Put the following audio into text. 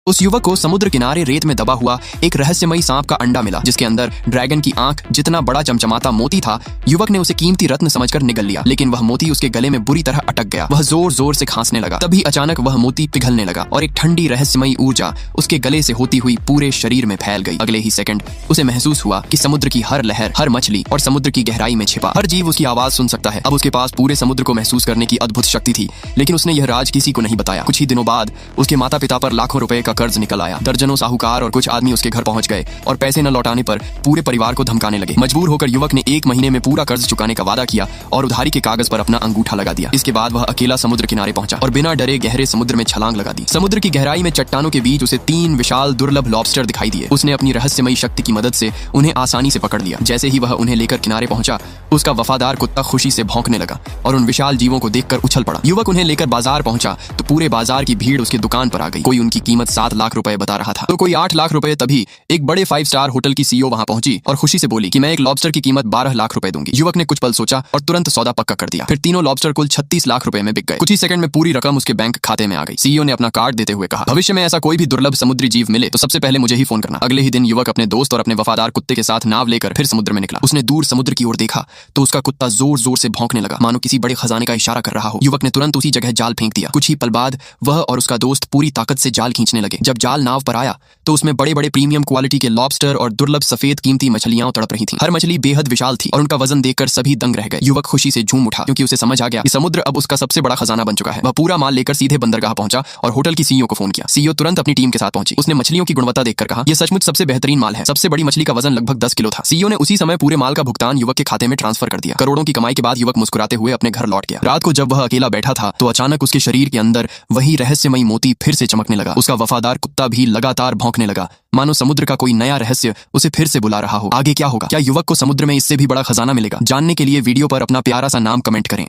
उस युवक को समुद्र किनारे रेत में दबा हुआ एक रहस्यमयी सांप का अंडा मिला, जिसके अंदर ड्रैगन की आंख जितना बड़ा चमचमाता मोती था। युवक ने उसे कीमती रत्न समझकर निगल लिया, लेकिन वह मोती उसके गले में बुरी तरह अटक गया। वह जोर जोर से खांसने लगा। तभी अचानक वह मोती पिघलने लगा और एक ठंडी रहस्यमयी ऊर्जा उसके गले से होती हुई पूरे शरीर में फैल गई। अगले ही सेकंड उसे महसूस हुआ कि समुद्र की हर लहर, हर मछली और समुद्र की गहराई में छिपा हर जीव उसकी आवाज सुन सकता है। अब उसके पास पूरे समुद्र को महसूस करने की अद्भुत शक्ति थी, लेकिन उसने यह राज किसी को नहीं बताया। कुछ ही दिनों बाद उसके माता पिता पर लाखों रुपए का कर्ज निकल आया। दर्जनों साहूकार और कुछ आदमी उसके घर पहुंच गए और पैसे न लौटाने पर पूरे परिवार को धमकाने लगे। मजबूर होकर युवक ने 1 महीने में पूरा कर्ज चुकाने का वादा किया और उधारी के कागज पर अपना अंगूठा लगा दिया। इसके बाद वह अकेला समुद्र किनारे पहुंचा और बिना डरे गहरे समुद्र में छलांग लगा दी। समुद्र की गहराई में चट्टानों के बीच उसे 3 विशाल दुर्लभ लॉबस्टर दिखाई दिए। उसने अपनी रहस्यमयी शक्ति की मदद से उन्हें आसानी से पकड़ लिया। जैसे ही वह उन्हें लेकर किनारे पहुंचा, उसका वफादार कुत्ता खुशी से भौंकने लगा और उन विशाल जीवों को देखकर उछल पड़ा। युवक उन्हें लेकर बाजार पहुंचा तो पूरे बाजार की भीड़ उसकी दुकान पर आ गई। कोई उनकी कीमत 7 लाख रुपए बता रहा था तो कोई 8 लाख रुपए। तभी एक बड़े 5 स्टार होटल की सीईओ वहां पहुंची और खुशी से बोली कि मैं एक लॉबस्टर की कीमत 12 लाख रुपए दूंगी। युवक ने कुछ पल सोचा और तुरंत सौदा पक्का कर दिया। फिर तीनों लॉबस्टर कुल 36 लाख रुपए में बिक गए। कुछ ही सेकंड में पूरी रकम उसके बैंक खाते में आ गई। सीईओ ने अपना कार्ड देते हुए कहा, भविष्य में ऐसा कोई भी दुर्लभ समुद्री जीव मिले तो सबसे पहले मुझे ही फोन करना। अगले ही दिन युवक अपने दोस्त और अपने वफादार कुत्ते के साथ नाव लेकर फिर समुद्र में निकला। उसने दूर समुद्र की ओर देखा तो उसका कुत्ता जोर जोर से भौंकने लगा, मानो किसी बड़े खजाने का इशारा कर रहा हो। युवक ने तुरंत उसी जगह जाल फेंक दिया। कुछ ही पल बाद वह और उसका दोस्त पूरी ताकत से जाल खींचने लगे। जब जाल नाव पर आया तो उसमें बड़े बड़े प्रीमियम क्वालिटी के लॉबस्टर और दुर्लभ सफेद कीमती मछलियां तड़प रही थीं। हर मछली बेहद विशाल थी और उनका वजन देखकर सभी दंग रह गए। युवक खुशी से झूम उठा क्योंकि उसे समझ आ गया कि समुद्र अब उसका सबसे बड़ा खजाना बन चुका है। वह पूरा माल लेकर सीधे बंदरगाह पहुंचा और होटल की सीईओ को फोन किया। सीईओ तुरंत अपनी टीम के साथ पहुंची। उसने मछलियों की गुणवत्ता देखकर कहा, यह सचमुच सबसे बेहतरीन माल है। सबसे बड़ी मछली का वजन लगभग 10 किलो था। सीईओ ने उसी समय पूरे माल का भुगतान युवक के खाते में ट्रांसफर कर दिया। करोड़ों की कमाई के बाद युवक मुस्कुराते हुए अपने घर लौट गया। रात को जब वह अकेला बैठा था तो अचानक उसके शरीर के अंदर वही रहस्यमयी मोती फिर से चमकने लगा। उसका वफादार कुत्ता भी लगातार भौंकने लगा, मानो समुद्र का कोई नया रहस्य उसे फिर से बुला रहा हो। आगे क्या होगा? क्या युवक को समुद्र में इससे भी बड़ा खजाना मिलेगा? जानने के लिए वीडियो पर अपना प्यारा सा नाम कमेंट करें।